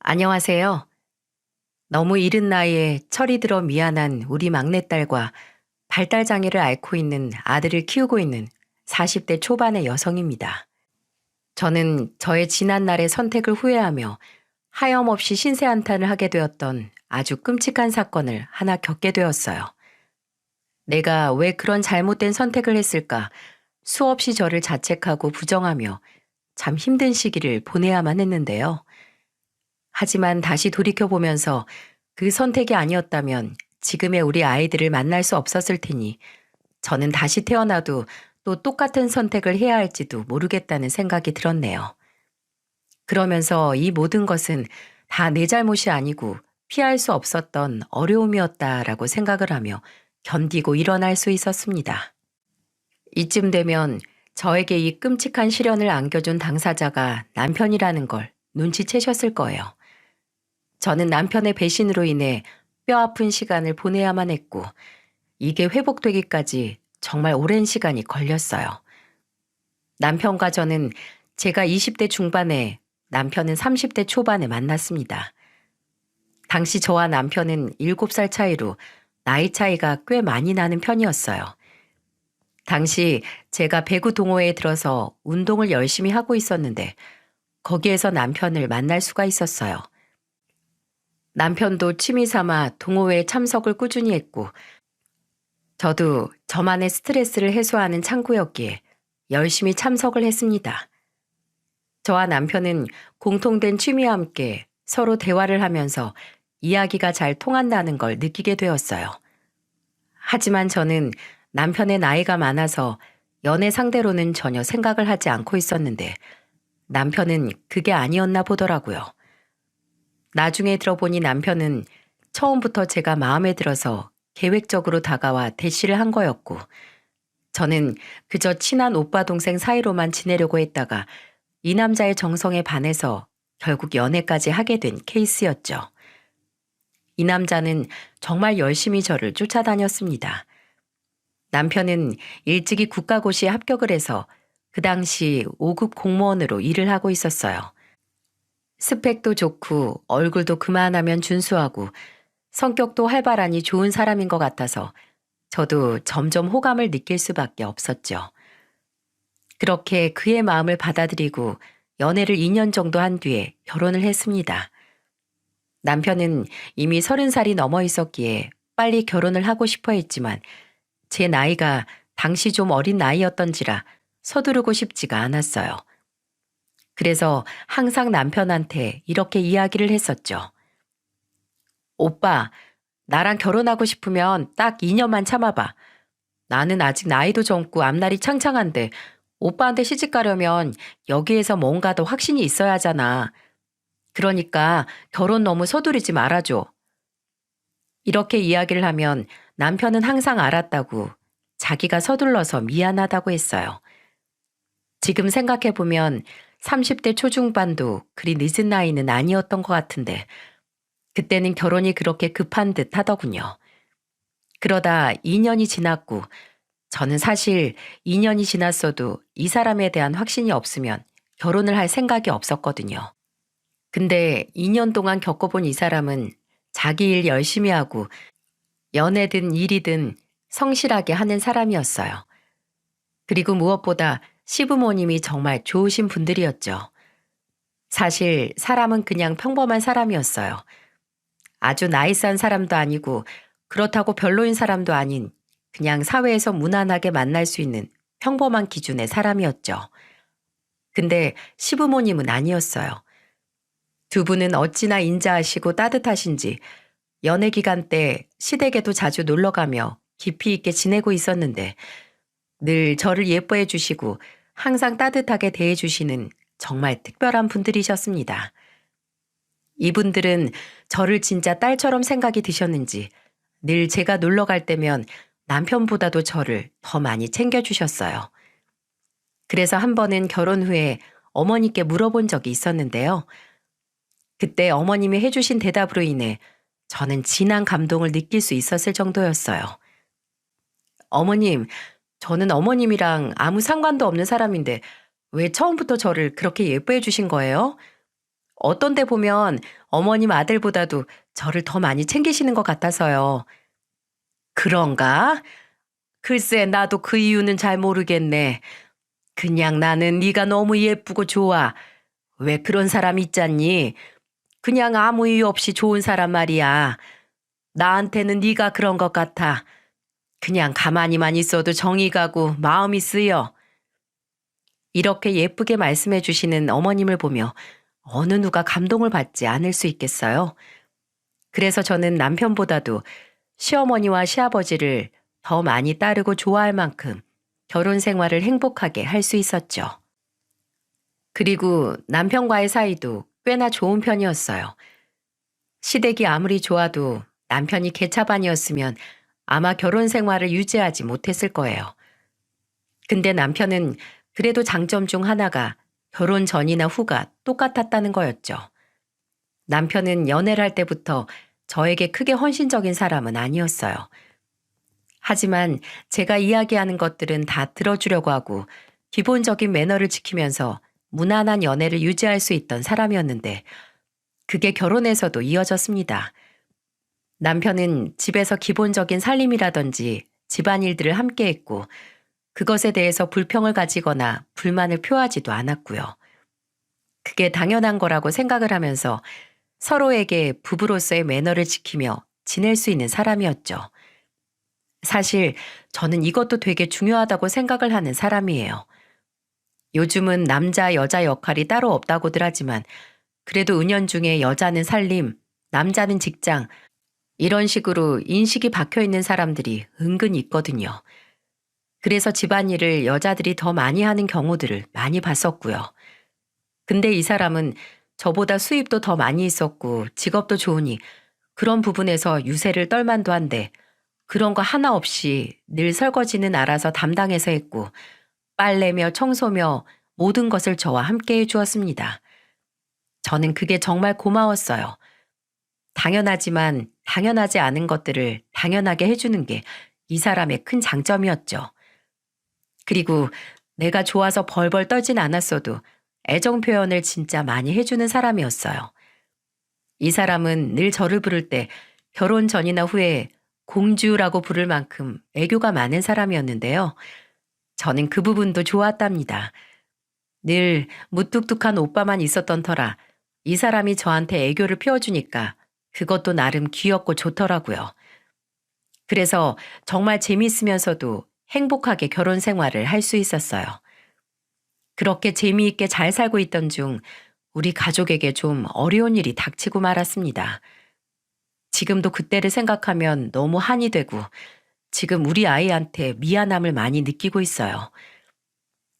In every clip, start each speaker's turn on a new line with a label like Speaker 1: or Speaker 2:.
Speaker 1: 안녕하세요. 너무 이른 나이에 철이 들어 미안한 우리 막내딸과 발달 장애를 앓고 있는 아들을 키우고 있는 40대 초반의 여성입니다. 저는 저의 지난날의 선택을 후회하며 하염없이 신세한탄을 하게 되었던 아주 끔찍한 사건을 하나 겪게 되었어요. 내가 왜 그런 잘못된 선택을 했을까 수없이 저를 자책하고 부정하며 참 힘든 시기를 보내야만 했는데요. 하지만 다시 돌이켜보면서 그 선택이 아니었다면 지금의 우리 아이들을 만날 수 없었을 테니 저는 다시 태어나도 또 똑같은 선택을 해야 할지도 모르겠다는 생각이 들었네요. 그러면서 이 모든 것은 다 내 잘못이 아니고 피할 수 없었던 어려움이었다라고 생각을 하며 견디고 일어날 수 있었습니다. 이쯤 되면 저에게 이 끔찍한 시련을 안겨준 당사자가 남편이라는 걸 눈치채셨을 거예요. 저는 남편의 배신으로 인해 뼈아픈 시간을 보내야만 했고, 이게 회복되기까지 정말 오랜 시간이 걸렸어요. 남편과 저는 제가 20대 중반에, 남편은 30대 초반에 만났습니다. 당시 저와 남편은 7살 차이로 나이 차이가 꽤 많이 나는 편이었어요. 당시 제가 배구 동호회에 들어서 운동을 열심히 하고 있었는데, 거기에서 남편을 만날 수가 있었어요. 남편도 취미 삼아 동호회에 참석을 꾸준히 했고, 저도 저만의 스트레스를 해소하는 창구였기에 열심히 참석을 했습니다. 저와 남편은 공통된 취미와 함께 서로 대화를 하면서 이야기가 잘 통한다는 걸 느끼게 되었어요. 하지만 저는 남편의 나이가 많아서 연애 상대로는 전혀 생각을 하지 않고 있었는데, 남편은 그게 아니었나 보더라고요. 나중에 들어보니 남편은 처음부터 제가 마음에 들어서 계획적으로 다가와 대시를 한 거였고, 저는 그저 친한 오빠 동생 사이로만 지내려고 했다가 이 남자의 정성에 반해서 결국 연애까지 하게 된 케이스였죠. 이 남자는 정말 열심히 저를 쫓아다녔습니다. 남편은 일찍이 국가고시에 합격을 해서 그 당시 5급 공무원으로 일을 하고 있었어요. 스펙도 좋고 얼굴도 그만하면 준수하고 성격도 활발하니 좋은 사람인 것 같아서 저도 점점 호감을 느낄 수밖에 없었죠. 그렇게 그의 마음을 받아들이고 연애를 2년 정도 한 뒤에 결혼을 했습니다. 남편은 이미 30살이 넘어 있었기에 빨리 결혼을 하고 싶어 했지만 제 나이가 당시 좀 어린 나이였던지라 서두르고 싶지가 않았어요. 그래서 항상 남편한테 이렇게 이야기를 했었죠. 오빠, 나랑 결혼하고 싶으면 딱 2년만 참아봐. 나는 아직 나이도 젊고 앞날이 창창한데 오빠한테 시집 가려면 여기에서 뭔가 더 확신이 있어야 하잖아. 그러니까 결혼 너무 서두르지 말아줘. 이렇게 이야기를 하면 남편은 항상 알았다고 자기가 서둘러서 미안하다고 했어요. 지금 생각해보면 30대 초중반도 그리 늦은 나이는 아니었던 것 같은데 그때는 결혼이 그렇게 급한 듯 하더군요. 그러다 2년이 지났고 저는 사실 2년이 지났어도 이 사람에 대한 확신이 없으면 결혼을 할 생각이 없었거든요. 근데 2년 동안 겪어본 이 사람은 자기 일 열심히 하고 연애든 일이든 성실하게 하는 사람이었어요. 그리고 무엇보다 시부모님이 정말 좋으신 분들이었죠. 사실 사람은 그냥 평범한 사람이었어요. 아주 나이스한 사람도 아니고 그렇다고 별로인 사람도 아닌 그냥 사회에서 무난하게 만날 수 있는 평범한 기준의 사람이었죠. 근데 시부모님은 아니었어요. 두 분은 어찌나 인자하시고 따뜻하신지 연애 기간 때 시댁에도 자주 놀러가며 깊이 있게 지내고 있었는데 늘 저를 예뻐해 주시고 항상 따뜻하게 대해 주시는 정말 특별한 분들이셨습니다. 이분들은 저를 진짜 딸처럼 생각이 드셨는지 늘 제가 놀러 갈 때면 남편보다도 저를 더 많이 챙겨주셨어요. 그래서 한 번은 결혼 후에 어머니께 물어본 적이 있었는데요. 그때 어머님이 해주신 대답으로 인해 저는 진한 감동을 느낄 수 있었을 정도였어요. 어머님, 저는 어머님이랑 아무 상관도 없는 사람인데 왜 처음부터 저를 그렇게 예뻐해 주신 거예요? 어떤 데 보면 어머님 아들보다도 저를 더 많이 챙기시는 것 같아서요. 그런가? 글쎄, 나도 그 이유는 잘 모르겠네. 그냥 나는 네가 너무 예쁘고 좋아. 왜 그런 사람 있잖니? 그냥 아무 이유 없이 좋은 사람 말이야. 나한테는 네가 그런 것 같아. 그냥 가만히만 있어도 정이 가고 마음이 쓰여. 이렇게 예쁘게 말씀해 주시는 어머님을 보며 어느 누가 감동을 받지 않을 수 있겠어요? 그래서 저는 남편보다도 시어머니와 시아버지를 더 많이 따르고 좋아할 만큼 결혼 생활을 행복하게 할 수 있었죠. 그리고 남편과의 사이도 꽤나 좋은 편이었어요. 시댁이 아무리 좋아도 남편이 개차반이었으면 아마 결혼 생활을 유지하지 못했을 거예요. 근데 남편은 그래도 장점 중 하나가 결혼 전이나 후가 똑같았다는 거였죠. 남편은 연애를 할 때부터 저에게 크게 헌신적인 사람은 아니었어요. 하지만 제가 이야기하는 것들은 다 들어주려고 하고 기본적인 매너를 지키면서 무난한 연애를 유지할 수 있던 사람이었는데 그게 결혼에서도 이어졌습니다. 남편은 집에서 기본적인 살림이라든지 집안일들을 함께 했고 그것에 대해서 불평을 가지거나 불만을 표하지도 않았고요. 그게 당연한 거라고 생각을 하면서 서로에게 부부로서의 매너를 지키며 지낼 수 있는 사람이었죠. 사실 저는 이것도 되게 중요하다고 생각을 하는 사람이에요. 요즘은 남자, 여자 역할이 따로 없다고들 하지만 그래도 은연중에 여자는 살림, 남자는 직장, 이런 식으로 인식이 박혀 있는 사람들이 은근 있거든요. 그래서 집안일을 여자들이 더 많이 하는 경우들을 많이 봤었고요. 근데 이 사람은 저보다 수입도 더 많이 있었고 직업도 좋으니 그런 부분에서 유세를 떨만도 한데 그런 거 하나 없이 늘 설거지는 알아서 담당해서 했고 빨래며 청소며 모든 것을 저와 함께 해주었습니다. 저는 그게 정말 고마웠어요. 당연하지만 당연하지 않은 것들을 당연하게 해주는 게 이 사람의 큰 장점이었죠. 그리고 내가 좋아서 벌벌 떨진 않았어도 애정 표현을 진짜 많이 해주는 사람이었어요. 이 사람은 늘 저를 부를 때 결혼 전이나 후에 공주라고 부를 만큼 애교가 많은 사람이었는데요. 저는 그 부분도 좋았답니다. 늘 무뚝뚝한 오빠만 있었던 터라 이 사람이 저한테 애교를 피워주니까 그것도 나름 귀엽고 좋더라고요. 그래서 정말 재미있으면서도 행복하게 결혼 생활을 할 수 있었어요. 그렇게 재미있게 잘 살고 있던 중 우리 가족에게 좀 어려운 일이 닥치고 말았습니다. 지금도 그때를 생각하면 너무 한이 되고 지금 우리 아이한테 미안함을 많이 느끼고 있어요.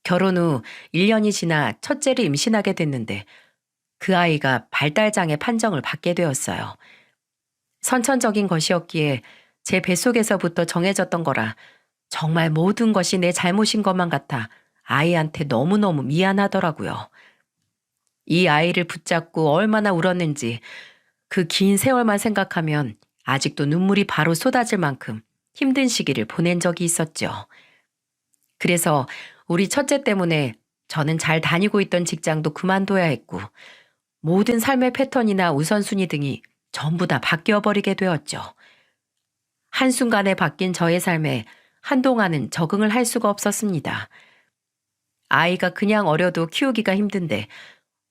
Speaker 1: 결혼 후 1년이 지나 첫째를 임신하게 됐는데 그 아이가 발달장애 판정을 받게 되었어요. 선천적인 것이었기에 제 뱃속에서부터 정해졌던 거라 정말 모든 것이 내 잘못인 것만 같아 아이한테 너무너무 미안하더라고요. 이 아이를 붙잡고 얼마나 울었는지 그 긴 세월만 생각하면 아직도 눈물이 바로 쏟아질 만큼 힘든 시기를 보낸 적이 있었죠. 그래서 우리 첫째 때문에 저는 잘 다니고 있던 직장도 그만둬야 했고 모든 삶의 패턴이나 우선순위 등이 전부 다 바뀌어버리게 되었죠. 한순간에 바뀐 저의 삶에 한동안은 적응을 할 수가 없었습니다. 아이가 그냥 어려도 키우기가 힘든데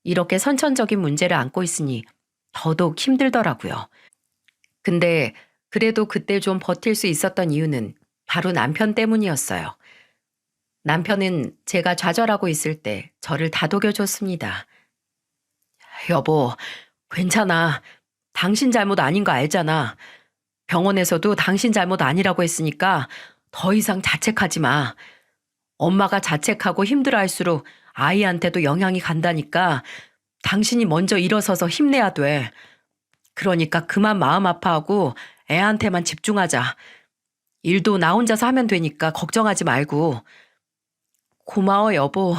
Speaker 1: 이렇게 선천적인 문제를 안고 있으니 더더욱 힘들더라고요. 근데 그래도 그때 좀 버틸 수 있었던 이유는 바로 남편 때문이었어요. 남편은 제가 좌절하고 있을 때 저를 다독여줬습니다. 여보, 괜찮아. 당신 잘못 아닌 거 알잖아. 병원에서도 당신 잘못 아니라고 했으니까 더 이상 자책하지 마. 엄마가 자책하고 힘들어할수록 아이한테도 영향이 간다니까 당신이 먼저 일어서서 힘내야 돼. 그러니까 그만 마음 아파하고 애한테만 집중하자. 일도 나 혼자서 하면 되니까 걱정하지 말고. 고마워, 여보.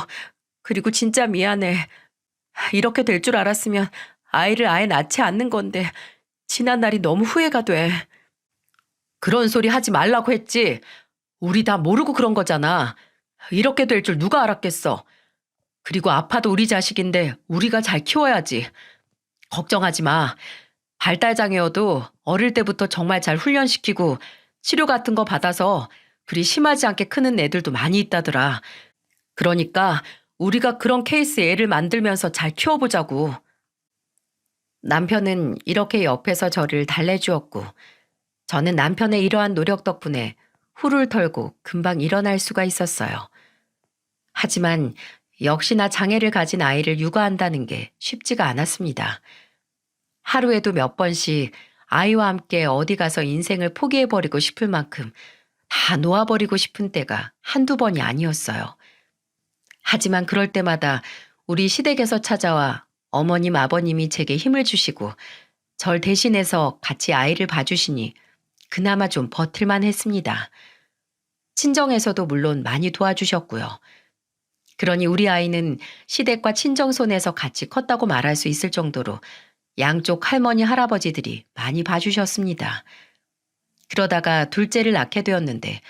Speaker 1: 그리고 진짜 미안해. 이렇게 될 줄 알았으면 아이를 아예 낳지 않는 건데 지난 날이 너무 후회가 돼. 그런 소리 하지 말라고 했지. 우리 다 모르고 그런 거잖아. 이렇게 될 줄 누가 알았겠어. 그리고 아파도 우리 자식인데 우리가 잘 키워야지. 걱정하지 마. 발달장애여도 어릴 때부터 정말 잘 훈련시키고 치료 같은 거 받아서 그리 심하지 않게 크는 애들도 많이 있다더라. 그러니까 우리가 그런 케이스 애를 만들면서 잘 키워보자고. 남편은 이렇게 옆에서 저를 달래주었고, 저는 남편의 이러한 노력 덕분에 후를 털고 금방 일어날 수가 있었어요. 하지만 역시나 장애를 가진 아이를 육아한다는 게 쉽지가 않았습니다. 하루에도 몇 번씩 아이와 함께 어디 가서 인생을 포기해버리고 싶을 만큼 다 놓아버리고 싶은 때가 한두 번이 아니었어요. 하지만 그럴 때마다 우리 시댁에서 찾아와 어머님, 아버님이 제게 힘을 주시고 절 대신해서 같이 아이를 봐주시니 그나마 좀 버틸만 했습니다. 친정에서도 물론 많이 도와주셨고요. 그러니 우리 아이는 시댁과 친정 손에서 같이 컸다고 말할 수 있을 정도로 양쪽 할머니, 할아버지들이 많이 봐주셨습니다. 그러다가 둘째를 낳게 되었는데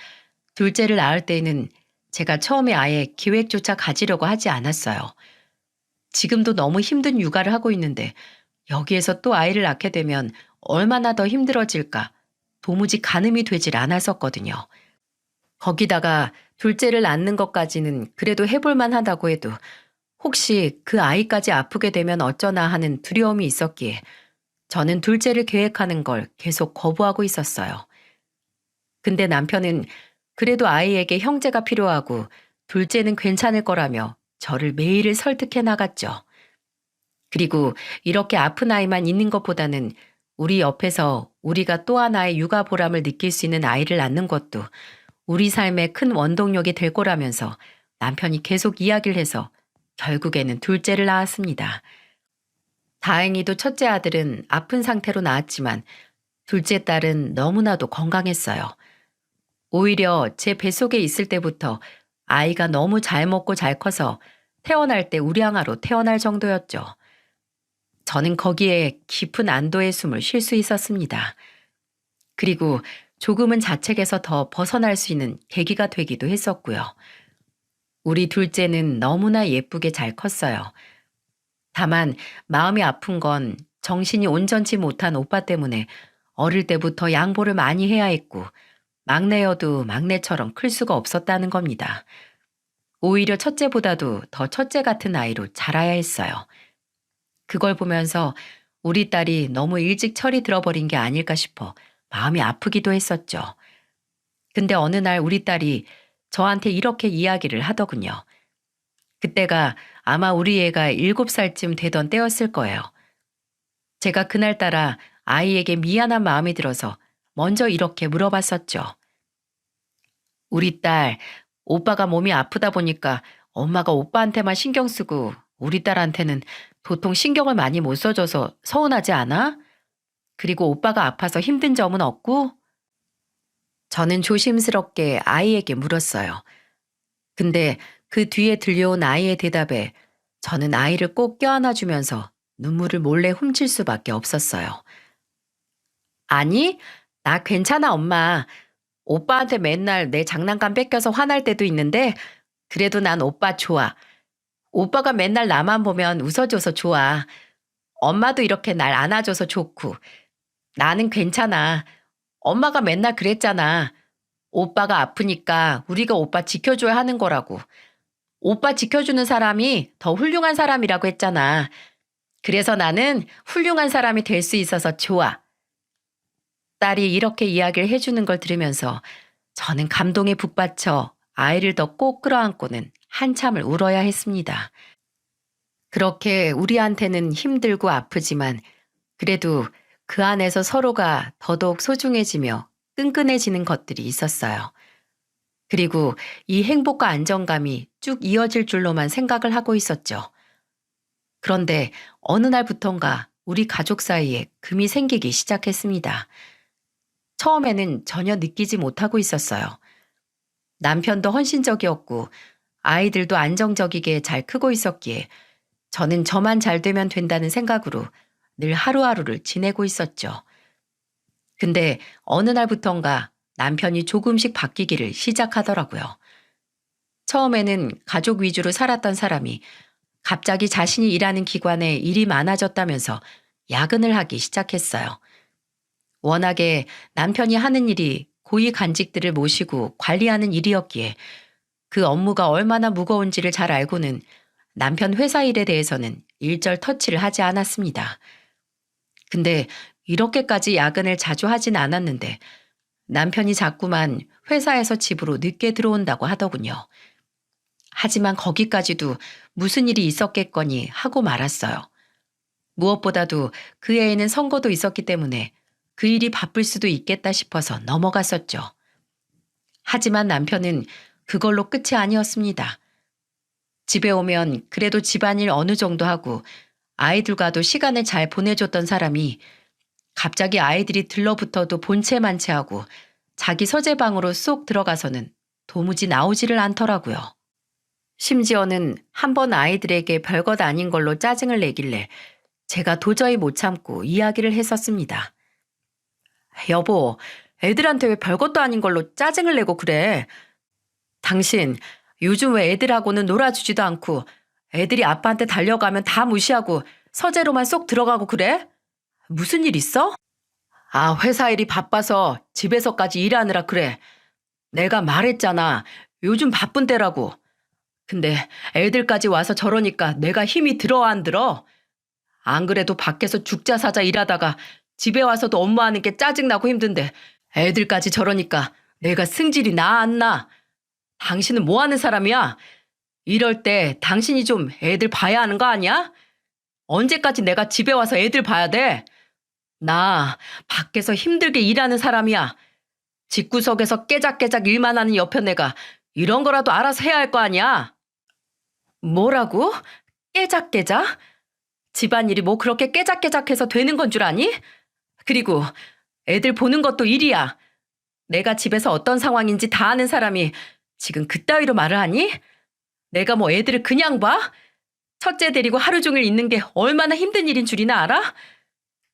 Speaker 1: 둘째를 낳을 때에는 제가 처음에 아예 계획조차 가지려고 하지 않았어요. 지금도 너무 힘든 육아를 하고 있는데 여기에서 또 아이를 낳게 되면 얼마나 더 힘들어질까 도무지 가늠이 되질 않았었거든요. 거기다가 둘째를 낳는 것까지는 그래도 해볼만 하다고 해도 혹시 그 아이까지 아프게 되면 어쩌나 하는 두려움이 있었기에 저는 둘째를 계획하는 걸 계속 거부하고 있었어요. 근데 남편은 그래도 아이에게 형제가 필요하고 둘째는 괜찮을 거라며 저를 매일 설득해 나갔죠. 그리고 이렇게 아픈 아이만 있는 것보다는 우리 옆에서 우리가 또 하나의 육아 보람을 느낄 수 있는 아이를 낳는 것도 우리 삶의 큰 원동력이 될 거라면서 남편이 계속 이야기를 해서 결국에는 둘째를 낳았습니다. 다행히도 첫째 아들은 아픈 상태로 낳았지만 둘째 딸은 너무나도 건강했어요. 오히려 제 뱃속에 있을 때부터 아이가 너무 잘 먹고 잘 커서 태어날 때 우량아로 태어날 정도였죠. 저는 거기에 깊은 안도의 숨을 쉴 수 있었습니다. 그리고 조금은 자책에서 더 벗어날 수 있는 계기가 되기도 했었고요. 우리 둘째는 너무나 예쁘게 잘 컸어요. 다만 마음이 아픈 건 정신이 온전치 못한 오빠 때문에 어릴 때부터 양보를 많이 해야 했고 막내여도 막내처럼 클 수가 없었다는 겁니다. 오히려 첫째보다도 더 첫째 같은 아이로 자라야 했어요. 그걸 보면서 우리 딸이 너무 일찍 철이 들어버린 게 아닐까 싶어 마음이 아프기도 했었죠. 근데 어느 날 우리 딸이 저한테 이렇게 이야기를 하더군요. 그때가 아마 우리 애가 7살쯤 되던 때였을 거예요. 제가 그날따라 아이에게 미안한 마음이 들어서 먼저 이렇게 물어봤었죠. 우리 딸, 오빠가 몸이 아프다 보니까 엄마가 오빠한테만 신경 쓰고 우리 딸한테는 도통 신경을 많이 못 써줘서 서운하지 않아? 그리고 오빠가 아파서 힘든 점은 없고? 저는 조심스럽게 아이에게 물었어요. 근데 그 뒤에 들려온 아이의 대답에 저는 아이를 꼭 껴안아주면서 눈물을 몰래 훔칠 수밖에 없었어요. 아니, 나 괜찮아, 엄마. 오빠한테 맨날 내 장난감 뺏겨서 화날 때도 있는데 그래도 난 오빠 좋아. 오빠가 맨날 나만 보면 웃어줘서 좋아. 엄마도 이렇게 날 안아줘서 좋고. 나는 괜찮아. 엄마가 맨날 그랬잖아. 오빠가 아프니까 우리가 오빠 지켜줘야 하는 거라고. 오빠 지켜주는 사람이 더 훌륭한 사람이라고 했잖아. 그래서 나는 훌륭한 사람이 될 수 있어서 좋아. 딸이 이렇게 이야기를 해주는 걸 들으면서 저는 감동에 북받쳐 아이를 더 꼭 끌어안고는 한참을 울어야 했습니다. 그렇게 우리한테는 힘들고 아프지만 그래도 그 안에서 서로가 더더욱 소중해지며 끈끈해지는 것들이 있었어요. 그리고 이 행복과 안정감이 쭉 이어질 줄로만 생각을 하고 있었죠. 그런데 어느 날부턴가 우리 가족 사이에 금이 생기기 시작했습니다. 처음에는 전혀 느끼지 못하고 있었어요. 남편도 헌신적이었고 아이들도 안정적이게 잘 크고 있었기에 저는 저만 잘 되면 된다는 생각으로 늘 하루하루를 지내고 있었죠. 근데 어느 날부턴가 남편이 조금씩 바뀌기를 시작하더라고요. 처음에는 가족 위주로 살았던 사람이 갑자기 자신이 일하는 기관에 일이 많아졌다면서 야근을 하기 시작했어요. 워낙에 남편이 하는 일이 고위 간직들을 모시고 관리하는 일이었기에 그 업무가 얼마나 무거운지를 잘 알고는 남편 회사 일에 대해서는 일절 터치를 하지 않았습니다. 근데 이렇게까지 야근을 자주 하진 않았는데 남편이 자꾸만 회사에서 집으로 늦게 들어온다고 하더군요. 하지만 거기까지도 무슨 일이 있었겠거니 하고 말았어요. 무엇보다도 그 애에는 선거도 있었기 때문에 그 일이 바쁠 수도 있겠다 싶어서 넘어갔었죠. 하지만 남편은 그걸로 끝이 아니었습니다. 집에 오면 그래도 집안일 어느 정도 하고 아이들과도 시간을 잘 보내줬던 사람이 갑자기 아이들이 들러붙어도 본체만체 하고 자기 서재방으로 쏙 들어가서는 도무지 나오지를 않더라고요. 심지어는 한 번 아이들에게 별것 아닌 걸로 짜증을 내길래 제가 도저히 못 참고 이야기를 했었습니다. 여보, 애들한테 왜 별것도 아닌 걸로 짜증을 내고 그래? 당신 요즘 왜 애들하고는 놀아주지도 않고 애들이 아빠한테 달려가면 다 무시하고 서재로만 쏙 들어가고 그래? 무슨 일 있어? 아, 회사 일이 바빠서 집에서까지 일하느라 그래. 내가 말했잖아. 요즘 바쁜 때라고. 근데 애들까지 와서 저러니까 내가 힘이 들어 안 들어? 안 그래도 밖에서 죽자 사자 일하다가 집에 와서도 업무하는 게 짜증나고 힘든데 애들까지 저러니까 내가 승질이 나 안 나? 당신은 뭐 하는 사람이야? 이럴 때 당신이 좀 애들 봐야 하는 거 아니야? 언제까지 내가 집에 와서 애들 봐야 돼? 나 밖에서 힘들게 일하는 사람이야. 집구석에서 깨작깨작 일만 하는 옆에 내가 이런 거라도 알아서 해야 할 거 아니야? 뭐라고? 깨작깨작? 집안일이 뭐 그렇게 깨작깨작해서 되는 건 줄 아니? 그리고 애들 보는 것도 일이야. 내가 집에서 어떤 상황인지 다 아는 사람이 지금 그따위로 말을 하니? 내가 뭐 애들을 그냥 봐? 첫째 데리고 하루 종일 있는 게 얼마나 힘든 일인 줄이나 알아?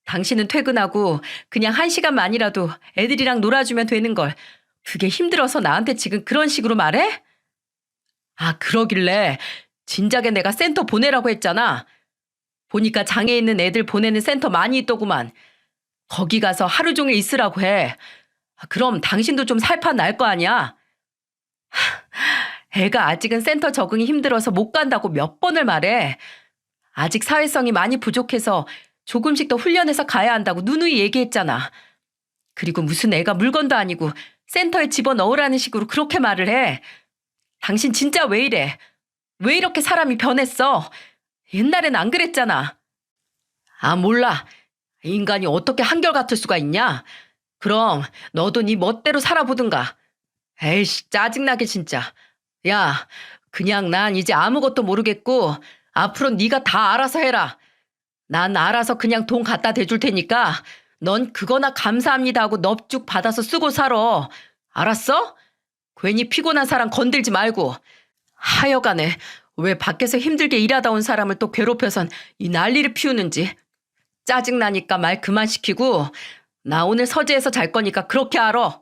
Speaker 1: 당신은 퇴근하고 그냥 1시간만이라도 애들이랑 놀아주면 되는 걸 그게 힘들어서 나한테 지금 그런 식으로 말해? 아, 그러길래 진작에 내가 센터 보내라고 했잖아. 보니까 장애 있는 애들 보내는 센터 많이 있더구만. 거기 가서 하루 종일 있으라고 해. 그럼 당신도 좀 살판 날 거 아니야? 애가 아직은 센터 적응이 힘들어서 못 간다고 몇 번을 말해. 아직 사회성이 많이 부족해서 조금씩 더 훈련해서 가야 한다고 누누이 얘기했잖아. 그리고 무슨 애가 물건도 아니고 센터에 집어넣으라는 식으로 그렇게 말을 해. 당신 진짜 왜 이래? 왜 이렇게 사람이 변했어? 옛날엔 안 그랬잖아. 아, 몰라. 인간이 어떻게 한결같을 수가 있냐? 그럼 너도 네 멋대로 살아보든가. 에이씨, 짜증나게 진짜. 야, 그냥 난 이제 아무것도 모르겠고 앞으로 네가 다 알아서 해라. 난 알아서 그냥 돈 갖다 대줄 테니까 넌 그거나 감사합니다 하고 넙죽 받아서 쓰고 살아. 알았어? 괜히 피곤한 사람 건들지 말고. 하여간에 왜 밖에서 힘들게 일하다 온 사람을 또 괴롭혀선 이 난리를 피우는지. 짜증나니까 말 그만 시키고 나 오늘 서재에서 잘 거니까 그렇게 알아.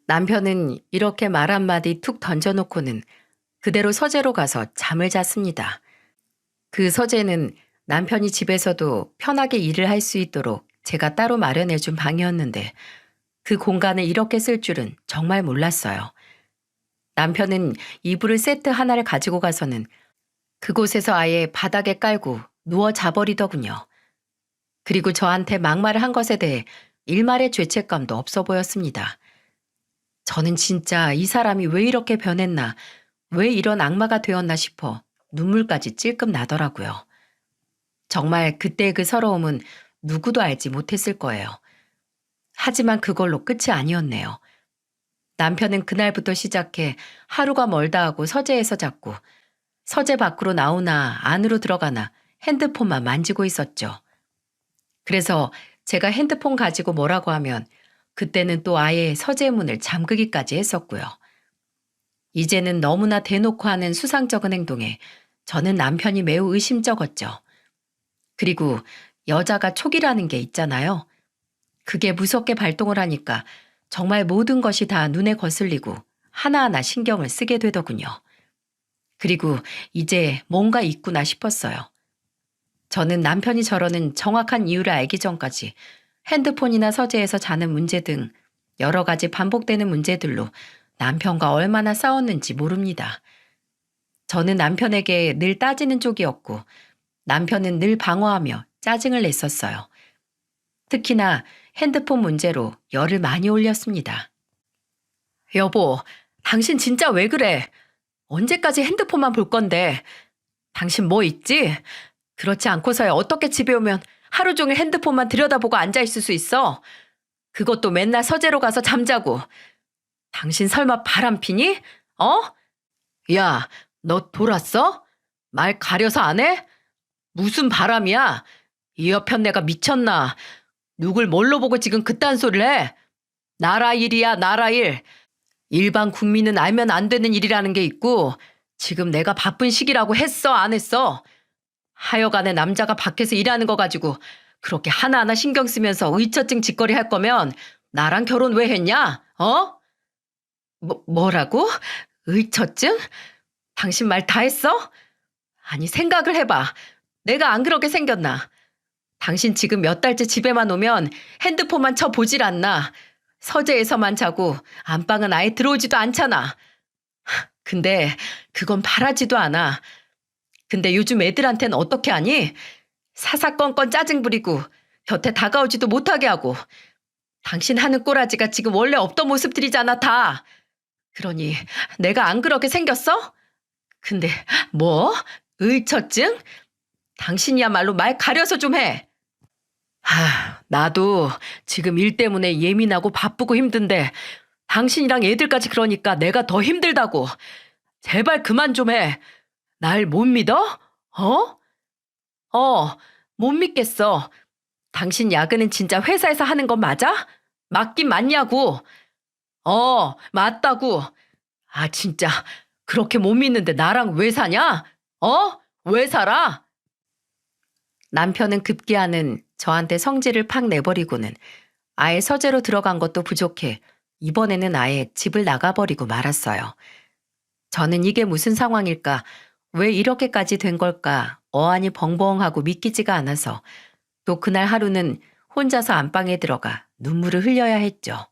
Speaker 1: 남편은 이렇게 말 한마디 툭 던져놓고는 그대로 서재로 가서 잠을 잤습니다. 그 서재는 남편이 집에서도 편하게 일을 할 수 있도록 제가 따로 마련해준 방이었는데 그 공간을 이렇게 쓸 줄은 정말 몰랐어요. 남편은 이불을 세트 하나를 가지고 가서는 그곳에서 아예 바닥에 깔고 누워 자버리더군요. 그리고 저한테 막말을 한 것에 대해 일말의 죄책감도 없어 보였습니다. 저는 진짜 이 사람이 왜 이렇게 변했나, 왜 이런 악마가 되었나 싶어 눈물까지 찔끔 나더라고요. 정말 그때의 그 서러움은 누구도 알지 못했을 거예요. 하지만 그걸로 끝이 아니었네요. 남편은 그날부터 시작해 하루가 멀다 하고 서재에서 잤고 서재 밖으로 나오나 안으로 들어가나 핸드폰만 만지고 있었죠. 그래서 제가 핸드폰 가지고 뭐라고 하면 그때는 또 아예 서재 문을 잠그기까지 했었고요. 이제는 너무나 대놓고 하는 수상쩍은 행동에 저는 남편이 매우 의심쩍었죠. 그리고 여자가 촉이라는 게 있잖아요. 그게 무섭게 발동을 하니까 정말 모든 것이 다 눈에 거슬리고 하나하나 신경을 쓰게 되더군요. 그리고 이제 뭔가 있구나 싶었어요. 저는 남편이 저러는 정확한 이유를 알기 전까지 핸드폰이나 서재에서 자는 문제 등 여러 가지 반복되는 문제들로 남편과 얼마나 싸웠는지 모릅니다. 저는 남편에게 늘 따지는 쪽이었고 남편은 늘 방어하며 짜증을 냈었어요. 특히나 핸드폰 문제로 열을 많이 올렸습니다. 여보, 당신 진짜 왜 그래? 언제까지 핸드폰만 볼 건데? 당신 뭐 있지? 그렇지 않고서야 어떻게 집에 오면 하루 종일 핸드폰만 들여다보고 앉아있을 수 있어? 그것도 맨날 서재로 가서 잠자고. 당신 설마 바람 피니? 어? 야, 너 돌았어? 말 가려서 안 해? 무슨 바람이야? 이 여편 내가 미쳤나? 누굴 뭘로 보고 지금 그딴 소리를 해? 나라 일이야, 나라 일. 일반 국민은 알면 안 되는 일이라는 게 있고 지금 내가 바쁜 시기라고 했어, 안 했어? 하여간에 남자가 밖에서 일하는 거 가지고 그렇게 하나하나 신경 쓰면서 의처증 짓거리 할 거면 나랑 결혼 왜 했냐? 어? 뭐라고? 의처증? 당신 말 다 했어? 아니, 생각을 해봐. 내가 안 그렇게 생겼나? 당신 지금 몇 달째 집에만 오면 핸드폰만 쳐 보질 않나? 서재에서만 자고 안방은 아예 들어오지도 않잖아. 근데 그건 바라지도 않아. 근데 요즘 애들한테는 어떻게 하니? 사사건건 짜증 부리고 곁에 다가오지도 못하게 하고. 당신 하는 꼬라지가 지금 원래 없던 모습들이잖아, 다. 그러니 내가 안 그렇게 생겼어? 근데 뭐? 의처증? 당신이야말로 말 가려서 좀 해. 나도 지금 일 때문에 예민하고 바쁘고 힘든데 당신이랑 애들까지 그러니까 내가 더 힘들다고. 제발 그만 좀 해. 날 못 믿어? 못 믿겠어. 당신 야근은 진짜 회사에서 하는 건 맞아? 맞긴 맞냐고. 맞다고. 진짜 그렇게 못 믿는데 나랑 왜 사냐? 왜 살아? 남편은 급기야는 저한테 성질을 팍 내버리고는 아예 서재로 들어간 것도 부족해 이번에는 아예 집을 나가버리고 말았어요. 저는 이게 무슨 상황일까? 왜 이렇게까지 된 걸까? 어안이 벙벙하고 믿기지가 않아서 또 그날 하루는 혼자서 안방에 들어가 눈물을 흘려야 했죠.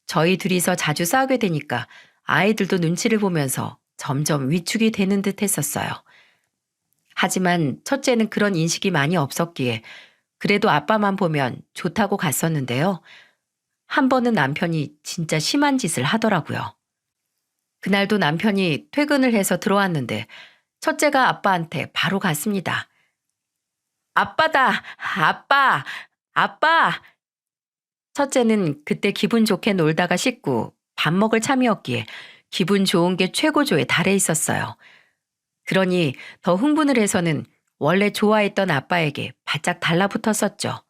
Speaker 1: 저희 둘이서 자주 싸우게 되니까 아이들도 눈치를 보면서 점점 위축이 되는 듯 했었어요. 하지만 첫째는 그런 인식이 많이 없었기에 그래도 아빠만 보면 좋다고 갔었는데요. 한 번은 남편이 진짜 심한 짓을 하더라고요. 그날도 남편이 퇴근을 해서 들어왔는데 첫째가 아빠한테 바로 갔습니다. 아빠다! 아빠! 아빠! 첫째는 그때 기분 좋게 놀다가 씻고 밥 먹을 참이었기에 기분 좋은 게 최고조에 달해 있었어요. 그러니 더 흥분을 해서는 원래 좋아했던 아빠에게 바짝 달라붙었었죠.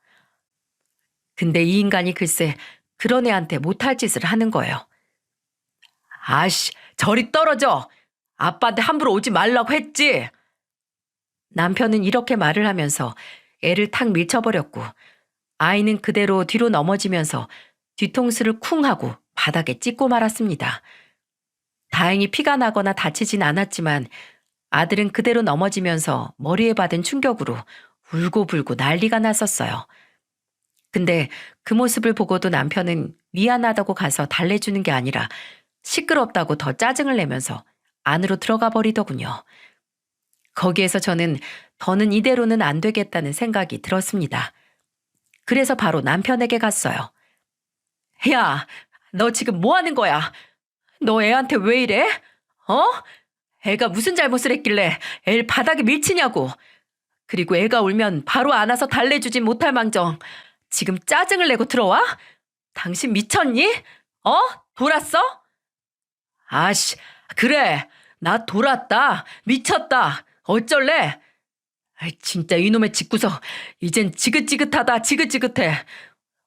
Speaker 1: 근데 이 인간이 글쎄 그런 애한테 못할 짓을 하는 거예요. 저리 떨어져! 아빠한테 함부로 오지 말라고 했지! 남편은 이렇게 말을 하면서 애를 탁 밀쳐버렸고 아이는 그대로 뒤로 넘어지면서 뒤통수를 쿵 하고 바닥에 찍고 말았습니다. 다행히 피가 나거나 다치진 않았지만 아들은 그대로 넘어지면서 머리에 받은 충격으로 울고불고 난리가 났었어요. 근데 그 모습을 보고도 남편은 미안하다고 가서 달래주는 게 아니라 시끄럽다고 더 짜증을 내면서 안으로 들어가 버리더군요. 거기에서 저는 더는 이대로는 안 되겠다는 생각이 들었습니다. 그래서 바로 남편에게 갔어요. 야, 너 지금 뭐 하는 거야? 너 애한테 왜 이래? 애가 무슨 잘못을 했길래 애를 바닥에 밀치냐고. 그리고 애가 울면 바로 안아서 달래주진 못할 망정 지금 짜증을 내고 들어와? 당신 미쳤니? 돌았어? 그래. 나 돌았다. 미쳤다. 어쩔래? 진짜 이놈의 짓구석 이젠 지긋지긋하다. 지긋지긋해.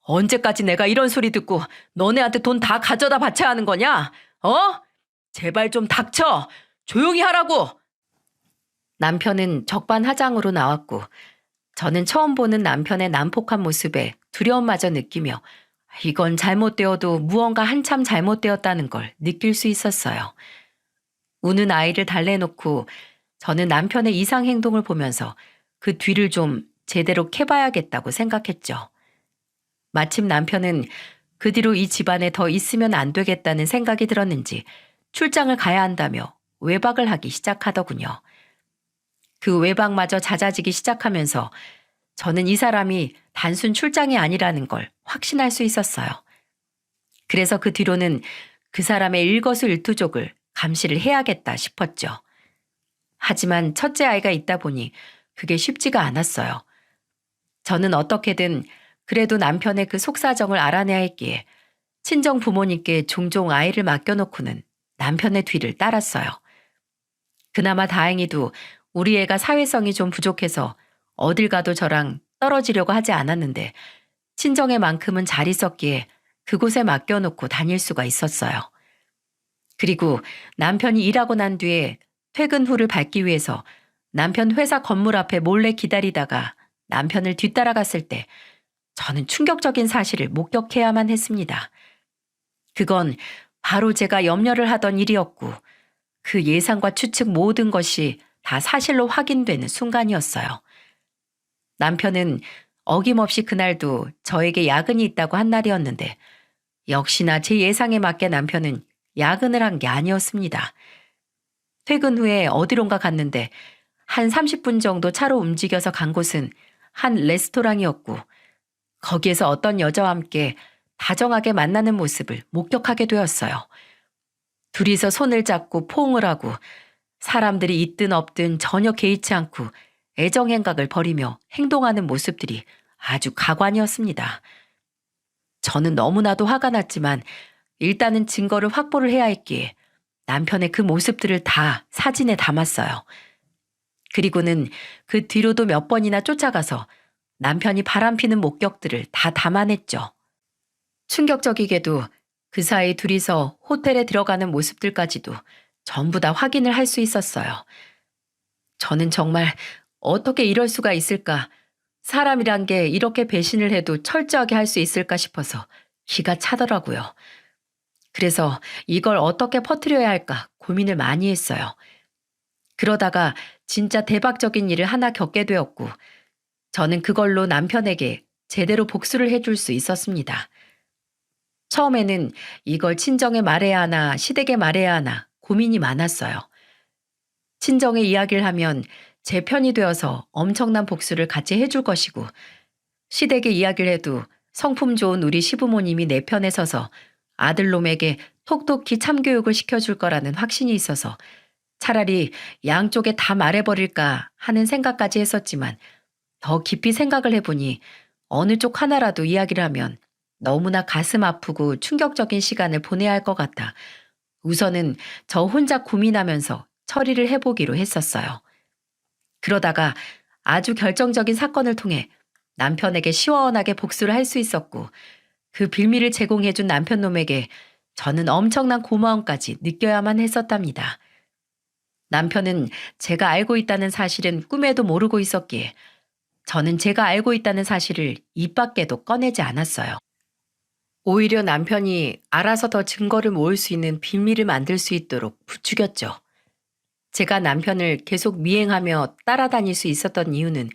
Speaker 1: 언제까지 내가 이런 소리 듣고 너네한테 돈 다 가져다 바쳐야 하는 거냐? 제발 좀 닥쳐. 조용히 하라고. 남편은 적반하장으로 나왔고 저는 처음 보는 남편의 난폭한 모습에 두려움마저 느끼며 이건 잘못되어도 무언가 한참 잘못되었다는 걸 느낄 수 있었어요. 우는 아이를 달래놓고 저는 남편의 이상 행동을 보면서 그 뒤를 좀 제대로 캐봐야겠다고 생각했죠. 마침 남편은 그 뒤로 이 집안에 더 있으면 안 되겠다는 생각이 들었는지 출장을 가야 한다며 외박을 하기 시작하더군요. 그 외박마저 잦아지기 시작하면서 저는 이 사람이 단순 출장이 아니라는 걸 확신할 수 있었어요. 그래서 그 뒤로는 그 사람의 일거수일투족을 감시를 해야겠다 싶었죠. 하지만 첫째 아이가 있다 보니 그게 쉽지가 않았어요. 저는 어떻게든 그래도 남편의 그 속사정을 알아내야 했기에 친정 부모님께 종종 아이를 맡겨놓고는 남편의 뒤를 따랐어요. 그나마 다행히도 우리 애가 사회성이 좀 부족해서 어딜 가도 저랑 떨어지려고 하지 않았는데 친정에만큼은 잘 있었기에 그곳에 맡겨놓고 다닐 수가 있었어요. 그리고 남편이 일하고 난 뒤에 퇴근 후를 밟기 위해서 남편 회사 건물 앞에 몰래 기다리다가 남편을 뒤따라갔을 때 저는 충격적인 사실을 목격해야만 했습니다. 그건 바로 제가 염려를 하던 일이었고 그 예상과 추측 모든 것이 다 사실로 확인되는 순간이었어요. 남편은 어김없이 그날도 저에게 야근이 있다고 한 날이었는데 역시나 제 예상에 맞게 남편은 야근을 한 게 아니었습니다. 퇴근 후에 어디론가 갔는데 한 30분 정도 차로 움직여서 간 곳은 한 레스토랑이었고 거기에서 어떤 여자와 함께 다정하게 만나는 모습을 목격하게 되었어요. 둘이서 손을 잡고 포옹을 하고 사람들이 있든 없든 전혀 개의치 않고 애정행각을 벌이며 행동하는 모습들이 아주 가관이었습니다. 저는 너무나도 화가 났지만 일단은 증거를 확보를 해야 했기에 남편의 그 모습들을 다 사진에 담았어요. 그리고는 그 뒤로도 몇 번이나 쫓아가서 남편이 바람피는 목격들을 다 담아냈죠. 충격적이게도 그 사이 둘이서 호텔에 들어가는 모습들까지도 전부 다 확인을 할 수 있었어요. 저는 정말 어떻게 이럴 수가 있을까? 사람이란 게 이렇게 배신을 해도 철저하게 할 수 있을까 싶어서 기가 차더라고요. 그래서 이걸 어떻게 퍼뜨려야 할까 고민을 많이 했어요. 그러다가 진짜 대박적인 일을 하나 겪게 되었고 저는 그걸로 남편에게 제대로 복수를 해줄 수 있었습니다. 처음에는 이걸 친정에 말해야 하나 시댁에 말해야 하나 고민이 많았어요. 친정에 이야기를 하면 제 편이 되어서 엄청난 복수를 같이 해줄 것이고 시댁에 이야기를 해도 성품 좋은 우리 시부모님이 내 편에 서서 아들놈에게 톡톡히 참교육을 시켜줄 거라는 확신이 있어서 차라리 양쪽에 다 말해버릴까 하는 생각까지 했었지만 더 깊이 생각을 해보니 어느 쪽 하나라도 이야기를 하면 너무나 가슴 아프고 충격적인 시간을 보내야 할 것 같아 우선은 저 혼자 고민하면서 처리를 해보기로 했었어요. 그러다가 아주 결정적인 사건을 통해 남편에게 시원하게 복수를 할 수 있었고 그 빌미를 제공해준 남편놈에게 저는 엄청난 고마움까지 느껴야만 했었답니다. 남편은 제가 알고 있다는 사실은 꿈에도 모르고 있었기에 저는 제가 알고 있다는 사실을 입 밖에도 꺼내지 않았어요. 오히려 남편이 알아서 더 증거를 모을 수 있는 빌미를 만들 수 있도록 부추겼죠. 제가 남편을 계속 미행하며 따라다닐 수 있었던 이유는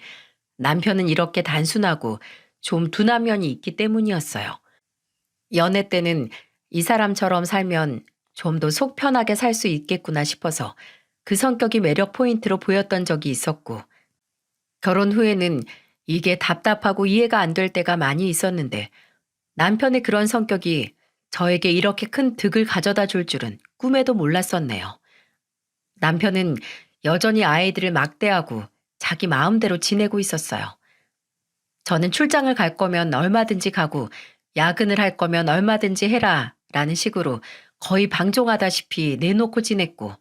Speaker 1: 남편은 이렇게 단순하고 좀 둔한 면이 있기 때문이었어요. 연애 때는 이 사람처럼 살면 좀 더 속 편하게 살 수 있겠구나 싶어서 그 성격이 매력 포인트로 보였던 적이 있었고 결혼 후에는 이게 답답하고 이해가 안 될 때가 많이 있었는데 남편의 그런 성격이 저에게 이렇게 큰 득을 가져다 줄 줄은 꿈에도 몰랐었네요. 남편은 여전히 아이들을 막대하고 자기 마음대로 지내고 있었어요. 저는 출장을 갈 거면 얼마든지 가고 야근을 할 거면 얼마든지 해라 라는 식으로 거의 방종하다시피 내놓고 지냈고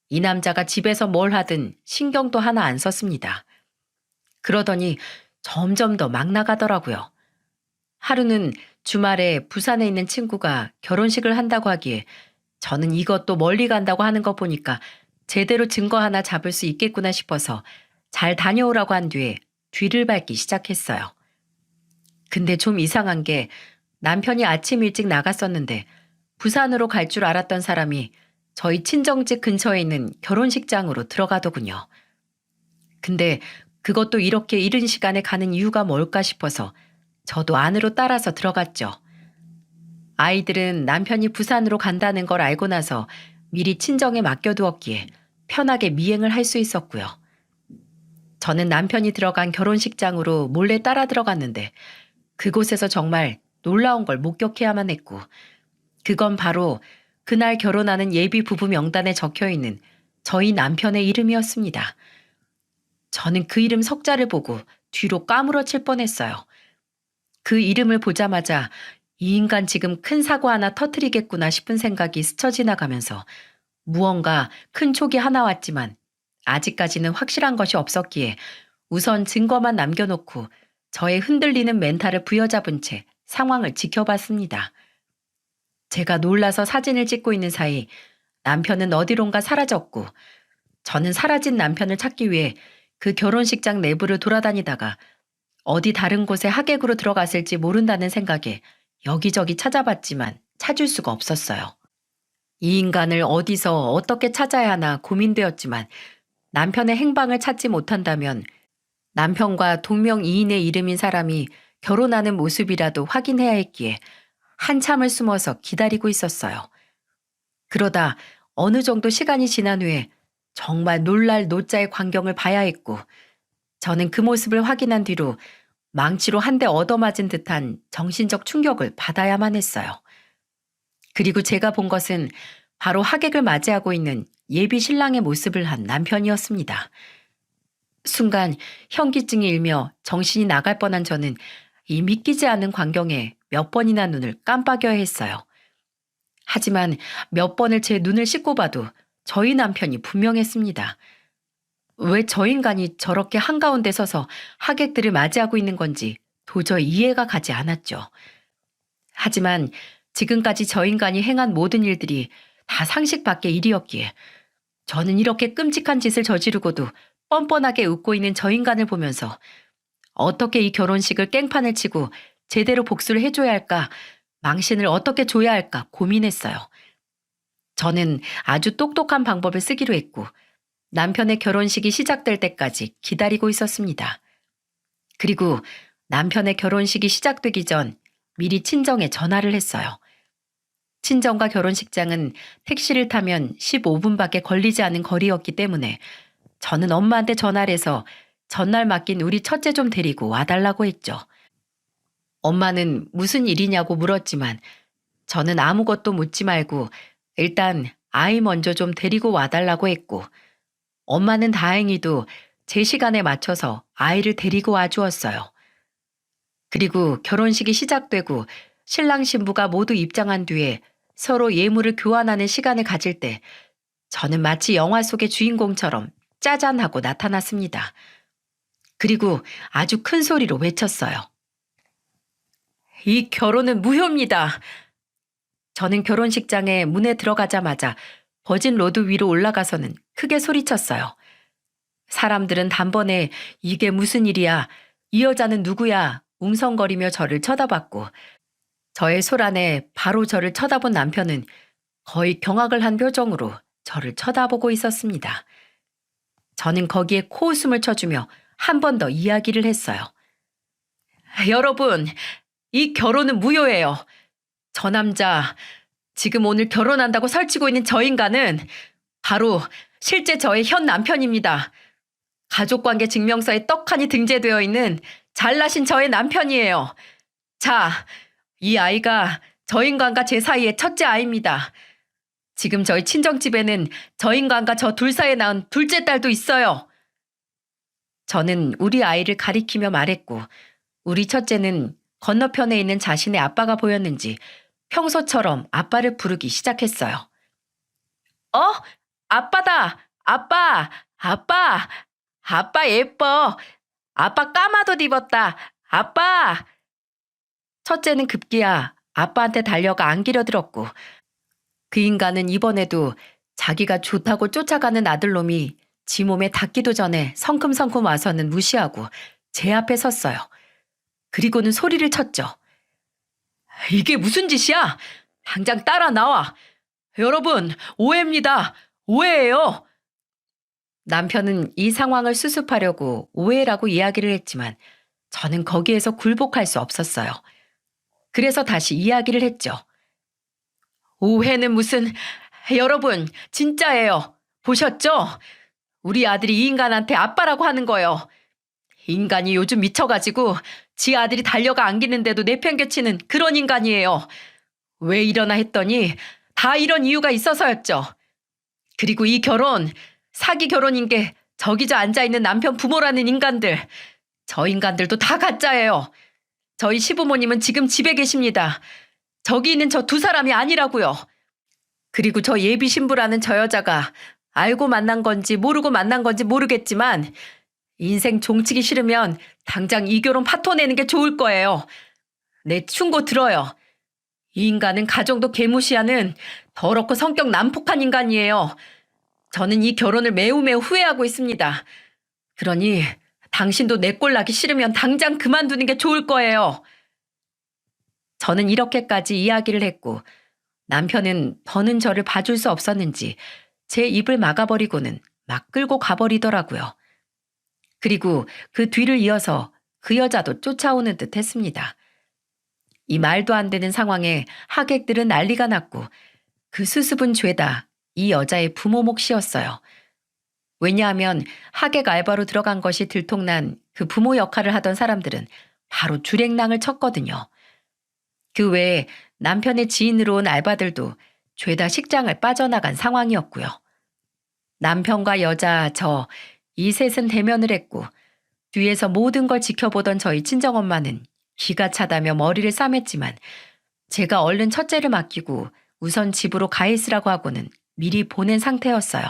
Speaker 1: 이 남자가 집에서 뭘 하든 신경도 하나 안 썼습니다. 그러더니 점점 더 막 나가더라고요. 하루는 주말에 부산에 있는 친구가 결혼식을 한다고 하기에 저는 이것도 멀리 간다고 하는 거 보니까 제대로 증거 하나 잡을 수 있겠구나 싶어서 잘 다녀오라고 한 뒤에 뒤를 밟기 시작했어요. 근데 좀 이상한 게 남편이 아침 일찍 나갔었는데 부산으로 갈 줄 알았던 사람이 저희 친정집 근처에 있는 결혼식장으로 들어가더군요. 근데 그것도 이렇게 이른 시간에 가는 이유가 뭘까 싶어서 저도 안으로 따라서 들어갔죠. 아이들은 남편이 부산으로 간다는 걸 알고 나서 미리 친정에 맡겨두었기에 편하게 미행을 할 수 있었고요. 저는 남편이 들어간 결혼식장으로 몰래 따라 들어갔는데 그곳에서 정말 놀라운 걸 목격해야만 했고, 그건 바로 그날 결혼하는 예비 부부 명단에 적혀 있는 저희 남편의 이름이었습니다. 저는 그 이름 석자를 보고 뒤로 까무러칠 뻔했어요. 그 이름을 보자마자 이 인간 지금 큰 사고 하나 터뜨리겠구나 싶은 생각이 스쳐 지나가면서 무언가 큰 촉이 하나 왔지만 아직까지는 확실한 것이 없었기에 우선 증거만 남겨놓고 저의 흔들리는 멘탈을 부여잡은 채 상황을 지켜봤습니다. 제가 놀라서 사진을 찍고 있는 사이 남편은 어디론가 사라졌고, 저는 사라진 남편을 찾기 위해 그 결혼식장 내부를 돌아다니다가 어디 다른 곳에 하객으로 들어갔을지 모른다는 생각에 여기저기 찾아봤지만 찾을 수가 없었어요. 이 인간을 어디서 어떻게 찾아야 하나 고민되었지만 남편의 행방을 찾지 못한다면 남편과 동명이인의 이름인 사람이 결혼하는 모습이라도 확인해야 했기에 한참을 숨어서 기다리고 있었어요. 그러다 어느 정도 시간이 지난 후에 정말 놀랄 노자의 광경을 봐야 했고, 저는 그 모습을 확인한 뒤로 망치로 한 대 얻어맞은 듯한 정신적 충격을 받아야만 했어요. 그리고 제가 본 것은 바로 하객을 맞이하고 있는 예비 신랑의 모습을 한 남편이었습니다. 순간 현기증이 일며 정신이 나갈 뻔한 저는 이 믿기지 않은 광경에 몇 번이나 눈을 깜빡여야 했어요. 하지만 몇 번을 제 눈을 씻고 봐도 저희 남편이 분명했습니다. 왜 저 인간이 저렇게 한가운데 서서 하객들을 맞이하고 있는 건지 도저히 이해가 가지 않았죠. 하지만 지금까지 저 인간이 행한 모든 일들이 다 상식 밖의 일이었기에 저는 이렇게 끔찍한 짓을 저지르고도 뻔뻔하게 웃고 있는 저 인간을 보면서 어떻게 이 결혼식을 깽판을 치고 제대로 복수를 해줘야 할까, 망신을 어떻게 줘야 할까 고민했어요. 저는 아주 똑똑한 방법을 쓰기로 했고 남편의 결혼식이 시작될 때까지 기다리고 있었습니다. 그리고 남편의 결혼식이 시작되기 전 미리 친정에 전화를 했어요. 친정과 결혼식장은 택시를 타면 15분밖에 걸리지 않은 거리였기 때문에 저는 엄마한테 전화를 해서 전날 맡긴 우리 첫째 좀 데리고 와달라고 했죠. 엄마는 무슨 일이냐고 물었지만 저는 아무것도 묻지 말고 일단 아이 먼저 좀 데리고 와달라고 했고, 엄마는 다행히도 제 시간에 맞춰서 아이를 데리고 와주었어요. 그리고 결혼식이 시작되고 신랑 신부가 모두 입장한 뒤에 서로 예물을 교환하는 시간을 가질 때 저는 마치 영화 속의 주인공처럼 짜잔 하고 나타났습니다. 그리고 아주 큰 소리로 외쳤어요. 이 결혼은 무효입니다. 저는 결혼식장에 문에 들어가자마자 버진 로드 위로 올라가서는 크게 소리쳤어요. 사람들은 단번에 이게 무슨 일이야, 이 여자는 누구야 웅성거리며 저를 쳐다봤고, 저의 소란에 바로 저를 쳐다본 남편은 거의 경악을 한 표정으로 저를 쳐다보고 있었습니다. 저는 거기에 코웃음을 쳐주며 한 번 더 이야기를 했어요. 여러분, 이 결혼은 무효예요. 저 남자, 지금 오늘 결혼한다고 설치고 있는 저 인간은 바로 실제 저의 현 남편입니다. 가족관계 증명서에 떡하니 등재되어 있는 잘나신 저의 남편이에요. 자, 이 아이가 저 인간과 제 사이의 첫째 아이입니다. 지금 저희 친정집에는 저 인간과 저 둘 사이에 낳은 둘째 딸도 있어요. 저는 우리 아이를 가리키며 말했고, 우리 첫째는 건너편에 있는 자신의 아빠가 보였는지 평소처럼 아빠를 부르기 시작했어요. 아빠다! 아빠! 아빠! 아빠 예뻐! 아빠 까마도 입었다! 아빠! 첫째는 급기야 아빠한테 달려가 안기려 들었고, 그 인간은 이번에도 자기가 좋다고 쫓아가는 아들놈이 지 몸에 닿기도 전에 성큼성큼 와서는 무시하고 제 앞에 섰어요. 그리고는 소리를 쳤죠. 이게 무슨 짓이야? 당장 따라 나와. 여러분, 오해입니다. 오해예요. 남편은 이 상황을 수습하려고 오해라고 이야기를 했지만 저는 거기에서 굴복할 수 없었어요. 그래서 다시 이야기를 했죠. 오해는 무슨, 여러분, 진짜예요. 보셨죠? 우리 아들이 이 인간한테 아빠라고 하는 거예요. 인간이 요즘 미쳐가지고 지 아들이 달려가 안기는데도 내팽개치는 그런 인간이에요. 왜 이러나 했더니 다 이런 이유가 있어서였죠. 그리고 이 결혼, 사기 결혼인 게 저기 저 앉아있는 남편 부모라는 인간들, 저 인간들도 다 가짜예요. 저희 시부모님은 지금 집에 계십니다. 저기 있는 저 두 사람이 아니라고요. 그리고 저 예비 신부라는 저 여자가 알고 만난 건지 모르고 만난 건지 모르겠지만 인생 종치기 싫으면 당장 이 결혼 파토내는 게 좋을 거예요. 내 충고 들어요. 이 인간은 가정도 개무시하는 더럽고 성격 난폭한 인간이에요. 저는 이 결혼을 매우 후회하고 있습니다. 그러니 당신도 내 꼴 나기 싫으면 당장 그만두는 게 좋을 거예요. 저는 이렇게까지 이야기를 했고 남편은 더는 저를 봐줄 수 없었는지 제 입을 막아버리고는 막 끌고 가버리더라고요. 그리고 그 뒤를 이어서 그 여자도 쫓아오는 듯 했습니다. 이 말도 안 되는 상황에 하객들은 난리가 났고 그 수습은 죄다 이 여자의 부모 몫이었어요. 왜냐하면 하객 알바로 들어간 것이 들통난 그 부모 역할을 하던 사람들은 바로 주랭랑을 쳤거든요. 그 외에 남편의 지인으로 온 알바들도 죄다 식장을 빠져나간 상황이었고요. 남편과 여자, 이 셋은 대면을 했고 뒤에서 모든 걸 지켜보던 저희 친정엄마는 기가 차다며 머리를 싸맸지만 제가 얼른 첫째를 맡기고 우선 집으로 가 있으라고 하고는 미리 보낸 상태였어요.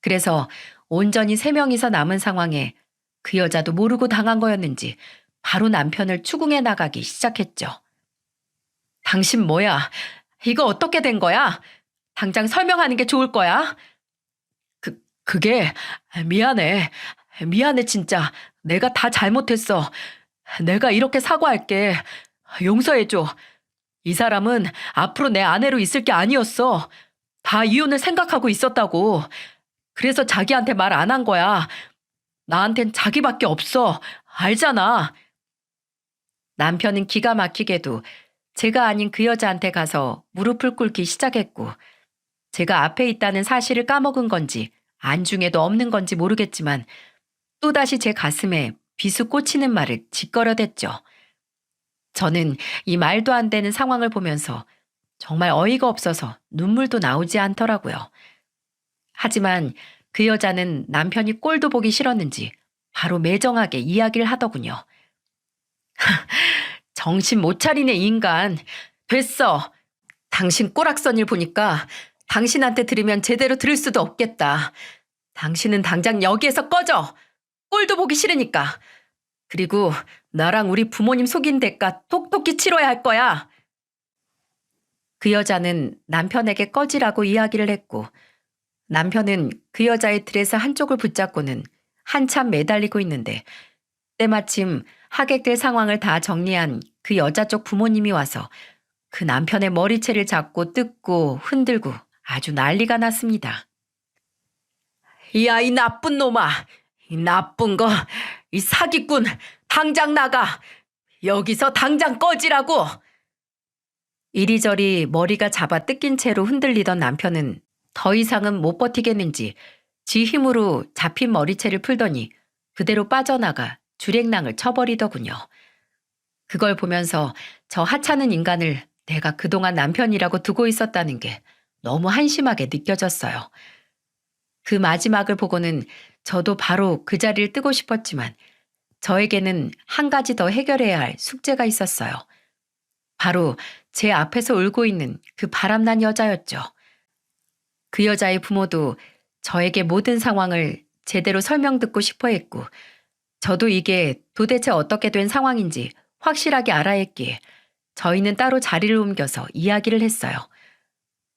Speaker 1: 그래서 온전히 3명이서 남은 상황에 그 여자도 모르고 당한 거였는지 바로 남편을 추궁해 나가기 시작했죠. 당신 뭐야? 이거 어떻게 된 거야? 당장 설명하는 게 좋을 거야? 그게 미안해. 미안해 진짜. 내가 다 잘못했어. 내가 이렇게 사과할게. 용서해줘. 이 사람은 앞으로 내 아내로 있을 게 아니었어. 다 이혼을 생각하고 있었다고. 그래서 자기한테 말 안 한 거야. 나한텐 자기밖에 없어. 알잖아. 남편은 기가 막히게도 제가 아닌 그 여자한테 가서 무릎을 꿇기 시작했고 제가 앞에 있다는 사실을 까먹은 건지 안중에도 없는 건지 모르겠지만 또다시 제 가슴에 비수 꽂히는 말을 짓거려댔죠. 저는 이 말도 안 되는 상황을 보면서 정말 어이가 없어서 눈물도 나오지 않더라고요. 하지만 그 여자는 남편이 꼴도 보기 싫었는지 바로 매정하게 이야기를 하더군요. 정신 못 차리네 인간. 됐어. 당신 꼬락서니를 보니까 당신한테 들으면 제대로 들을 수도 없겠다. 당신은 당장 여기에서 꺼져. 꼴도 보기 싫으니까. 그리고 나랑 우리 부모님 속인 대가 톡톡히 치러야 할 거야. 그 여자는 남편에게 꺼지라고 이야기를 했고 남편은 그 여자의 드레스 한쪽을 붙잡고는 한참 매달리고 있는데 때마침 하객들 상황을 다 정리한 그 여자 쪽 부모님이 와서 그 남편의 머리채를 잡고 뜯고 흔들고 아주 난리가 났습니다. 야, 이 나쁜 놈아. 이 나쁜 거. 이 사기꾼. 당장 나가. 여기서 당장 꺼지라고. 이리저리 머리가 잡아 뜯긴 채로 흔들리던 남편은 더 이상은 못 버티겠는지 지 힘으로 잡힌 머리채를 풀더니 그대로 빠져나가 주랭랑을 쳐버리더군요. 그걸 보면서 저 하찮은 인간을 내가 그동안 남편이라고 두고 있었다는 게 너무 한심하게 느껴졌어요. 그 마지막을 보고는 저도 바로 그 자리를 뜨고 싶었지만 저에게는 한 가지 더 해결해야 할 숙제가 있었어요. 바로 제 앞에서 울고 있는 그 바람난 여자였죠. 그 여자의 부모도 저에게 모든 상황을 제대로 설명 듣고 싶어 했고 저도 이게 도대체 어떻게 된 상황인지 확실하게 알아야 했기에 저희는 따로 자리를 옮겨서 이야기를 했어요.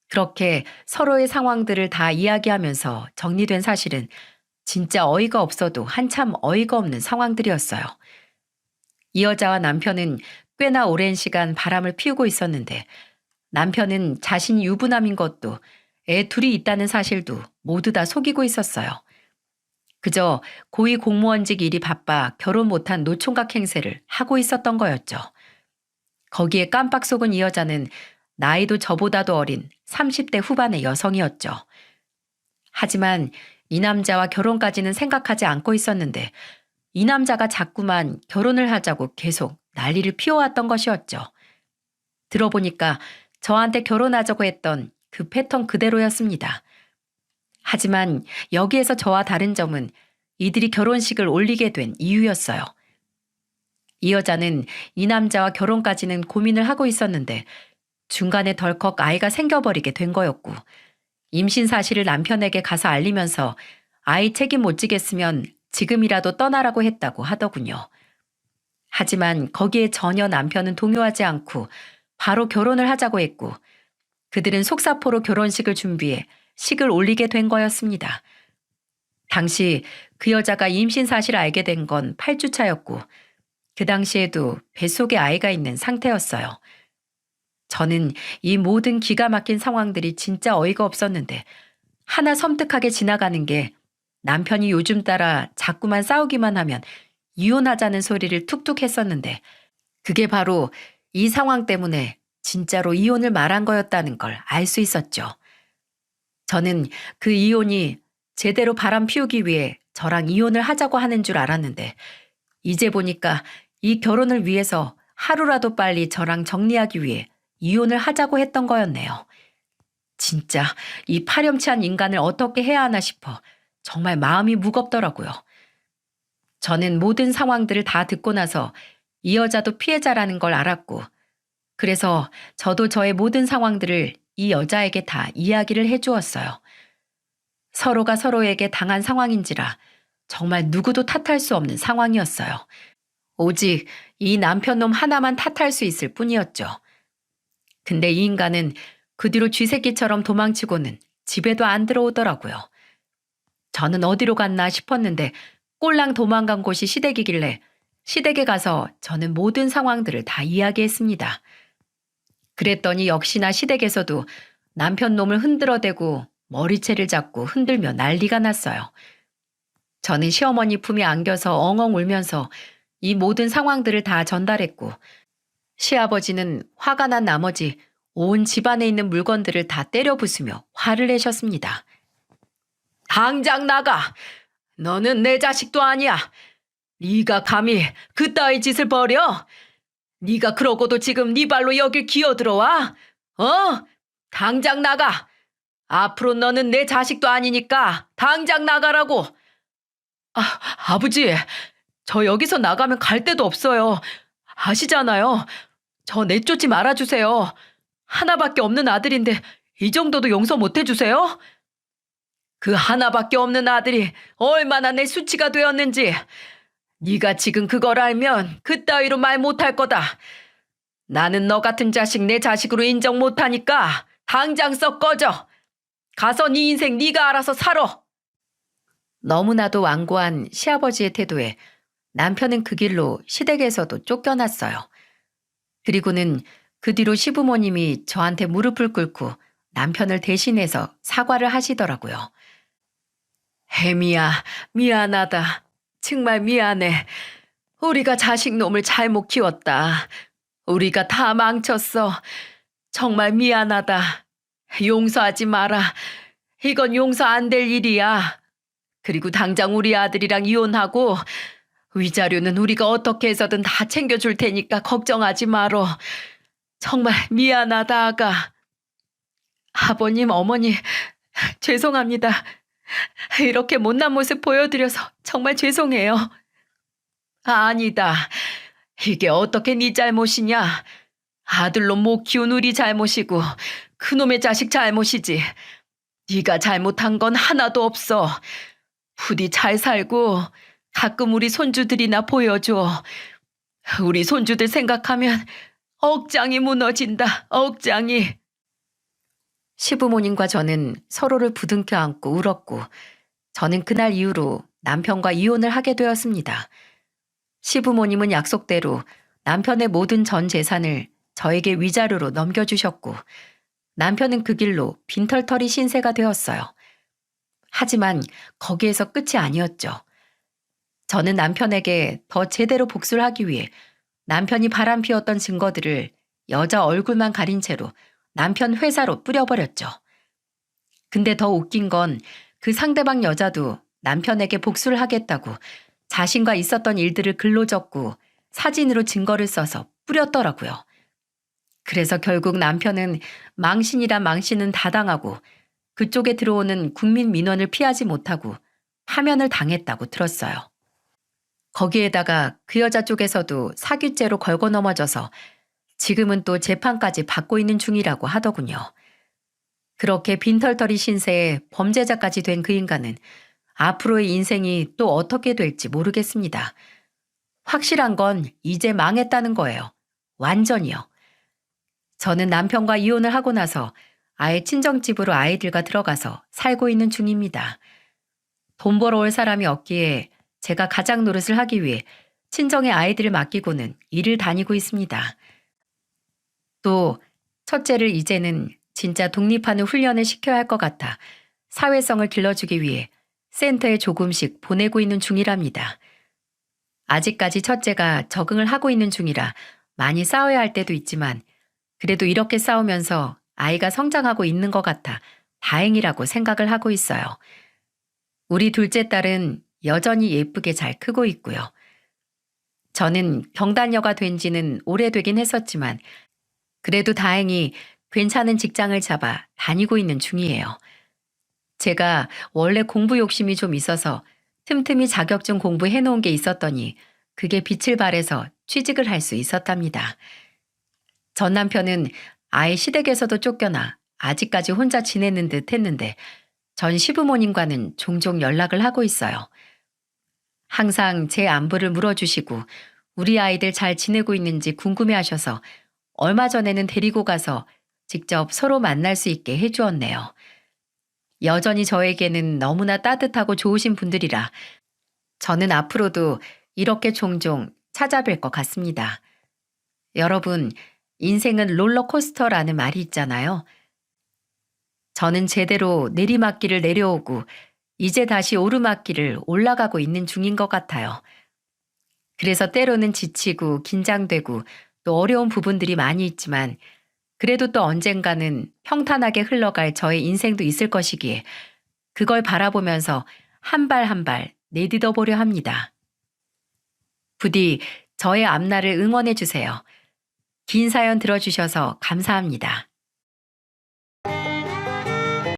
Speaker 1: 그렇게 서로의 상황들을 다 이야기하면서 정리된 사실은 진짜 어이가 없어도 한참 어이가 없는 상황들이었어요. 이 여자와 남편은 꽤나 오랜 시간 바람을 피우고 있었는데 남편은 자신이 유부남인 것도 애 둘이 있다는 사실도 모두 다 속이고 있었어요. 그저 고위 공무원직 일이 바빠 결혼 못한 노총각 행세를 하고 있었던 거였죠. 거기에 깜빡 속은 이 여자는 나이도 저보다도 어린 30대 후반의 여성이었죠. 하지만 이 남자와 결혼까지는 생각하지 않고 있었는데 이 남자가 자꾸만 결혼을 하자고 계속 난리를 피워왔던 것이었죠. 들어보니까 저한테 결혼하자고 했던 그 패턴 그대로였습니다. 하지만 여기에서 저와 다른 점은 이들이 결혼식을 올리게 된 이유였어요. 이 여자는 이 남자와 결혼까지는 고민을 하고 있었는데 중간에 덜컥 아이가 생겨버리게 된 거였고 임신 사실을 남편에게 가서 알리면서 아이 책임 못 지겠으면 지금이라도 떠나라고 했다고 하더군요. 하지만 거기에 전혀 남편은 동요하지 않고 바로 결혼을 하자고 했고 그들은 속사포로 결혼식을 준비해 식을 올리게 된 거였습니다. 당시 그 여자가 임신 사실을 알게 된 건 8주 차였고 그 당시에도 뱃속에 아이가 있는 상태였어요. 저는 이 모든 기가 막힌 상황들이 진짜 어이가 없었는데 하나 섬뜩하게 지나가는 게 남편이 요즘 따라 자꾸만 싸우기만 하면 이혼하자는 소리를 툭툭 했었는데 그게 바로 이 상황 때문에 진짜로 이혼을 말한 거였다는 걸 알 수 있었죠. 저는 그 이혼이 제대로 바람 피우기 위해 저랑 이혼을 하자고 하는 줄 알았는데 이제 보니까 이 결혼을 위해서 하루라도 빨리 저랑 정리하기 위해 이혼을 하자고 했던 거였네요. 진짜 이 파렴치한 인간을 어떻게 해야 하나 싶어 정말 마음이 무겁더라고요. 저는 모든 상황들을 다 듣고 나서 이 여자도 피해자라는 걸 알았고 그래서 저도 저의 모든 상황들을 이 여자에게 다 이야기를 해주었어요. 서로가 서로에게 당한 상황인지라 정말 누구도 탓할 수 없는 상황이었어요. 오직 이 남편놈 하나만 탓할 수 있을 뿐이었죠. 근데 이 인간은 그 뒤로 쥐새끼처럼 도망치고는 집에도 안 들어오더라고요. 저는 어디로 갔나 싶었는데 꼴랑 도망간 곳이 시댁이길래 시댁에 가서 저는 모든 상황들을 다 이야기했습니다. 그랬더니 역시나 시댁에서도 남편 놈을 흔들어대고 머리채를 잡고 흔들며 난리가 났어요. 저는 시어머니 품에 안겨서 엉엉 울면서 이 모든 상황들을 다 전달했고 시아버지는 화가 난 나머지 온 집안에 있는 물건들을 다 때려 부수며 화를 내셨습니다. 당장 나가! 너는 내 자식도 아니야. 네가 감히 그따위 짓을 벌여? 네가 그러고도 지금 네 발로 여길 기어들어와? 당장 나가! 앞으로 너는 내 자식도 아니니까 당장 나가라고! 아버지, 저 여기서 나가면 갈 데도 없어요. 아시잖아요. 저 내쫓지 말아주세요. 하나밖에 없는 아들인데 이 정도도 용서 못 해주세요? 그 하나밖에 없는 아들이 얼마나 내 수치가 되었는지 네가 지금 그걸 알면 그따위로 말 못할 거다. 나는 너 같은 자식 내 자식으로 인정 못하니까 당장 썩 꺼져. 가서 네 인생 네가 알아서 살아. 너무나도 완고한 시아버지의 태도에 남편은 그 길로 시댁에서도 쫓겨났어요. 그리고는 그 뒤로 시부모님이 저한테 무릎을 꿇고 남편을 대신해서 사과를 하시더라고요. 혜미야, 미안하다. 정말 미안해. 우리가 자식놈을 잘못 키웠다. 우리가 다 망쳤어. 정말 미안하다. 용서하지 마라. 이건 용서 안 될 일이야. 그리고 당장 우리 아들이랑 이혼하고 위자료는 우리가 어떻게 해서든 다 챙겨줄 테니까 걱정하지 말어. 정말 미안하다, 아가. 아버님, 어머니, 죄송합니다. 이렇게 못난 모습 보여드려서 정말 죄송해요. 아니다. 이게 어떻게 네 잘못이냐. 아들로 못 키운 우리 잘못이고 그놈의 자식 잘못이지. 네가 잘못한 건 하나도 없어. 부디 잘 살고 가끔 우리 손주들이나 보여줘. 우리 손주들 생각하면 억장이 무너진다. 억장이. 시부모님과 저는 서로를 부둥켜 안고 울었고 저는 그날 이후로 남편과 이혼을 하게 되었습니다. 시부모님은 약속대로 남편의 모든 전 재산을 저에게 위자료로 넘겨주셨고 남편은 그 길로 빈털터리 신세가 되었어요. 하지만 거기에서 끝이 아니었죠. 저는 남편에게 더 제대로 복수를 하기 위해 남편이 바람피웠던 증거들을 여자 얼굴만 가린 채로 남편 회사로 뿌려버렸죠. 근데 더 웃긴 건 그 상대방 여자도 남편에게 복수를 하겠다고 자신과 있었던 일들을 글로 적고 사진으로 증거를 써서 뿌렸더라고요. 그래서 결국 남편은 망신이란 망신은 다 당하고 그쪽에 들어오는 국민 민원을 피하지 못하고 파면을 당했다고 들었어요. 거기에다가 그 여자 쪽에서도 사규죄로 걸고 넘어져서 지금은 또 재판까지 받고 있는 중이라고 하더군요. 그렇게 빈털터리 신세에 범죄자까지 된 그 인간은 앞으로의 인생이 또 어떻게 될지 모르겠습니다. 확실한 건 이제 망했다는 거예요. 완전히요. 저는 남편과 이혼을 하고 나서 아예 친정집으로 아이들과 들어가서 살고 있는 중입니다. 돈 벌어올 사람이 없기에 제가 가장 노릇을 하기 위해 친정의 아이들을 맡기고는 일을 다니고 있습니다. 또 첫째를 이제는 진짜 독립하는 훈련을 시켜야 할 것 같아 사회성을 길러주기 위해 센터에 조금씩 보내고 있는 중이랍니다. 아직까지 첫째가 적응을 하고 있는 중이라 많이 싸워야 할 때도 있지만 그래도 이렇게 싸우면서 아이가 성장하고 있는 것 같아 다행이라고 생각을 하고 있어요. 우리 둘째 딸은 여전히 예쁘게 잘 크고 있고요. 저는 경단녀가 된 지는 오래되긴 했었지만 그래도 다행히 괜찮은 직장을 잡아 다니고 있는 중이에요. 제가 원래 공부 욕심이 좀 있어서 틈틈이 자격증 공부해 놓은 게 있었더니 그게 빛을 발해서 취직을 할 수 있었답니다. 전 남편은 아예 시댁에서도 쫓겨나 아직까지 혼자 지내는 듯 했는데 전 시부모님과는 종종 연락을 하고 있어요. 항상 제 안부를 물어주시고 우리 아이들 잘 지내고 있는지 궁금해하셔서 얼마 전에는 데리고 가서 직접 서로 만날 수 있게 해주었네요. 여전히 저에게는 너무나 따뜻하고 좋으신 분들이라 저는 앞으로도 이렇게 종종 찾아뵐 것 같습니다. 여러분, 인생은 롤러코스터라는 말이 있잖아요. 저는 제대로 내리막길을 내려오고 이제 다시 오르막길을 올라가고 있는 중인 것 같아요. 그래서 때로는 지치고 긴장되고 또 어려운 부분들이 많이 있지만 그래도 또 언젠가는 평탄하게 흘러갈 저의 인생도 있을 것이기에 그걸 바라보면서 한 발 한 발 내딛어 보려 합니다. 부디 저의 앞날을 응원해 주세요. 긴 사연 들어주셔서 감사합니다.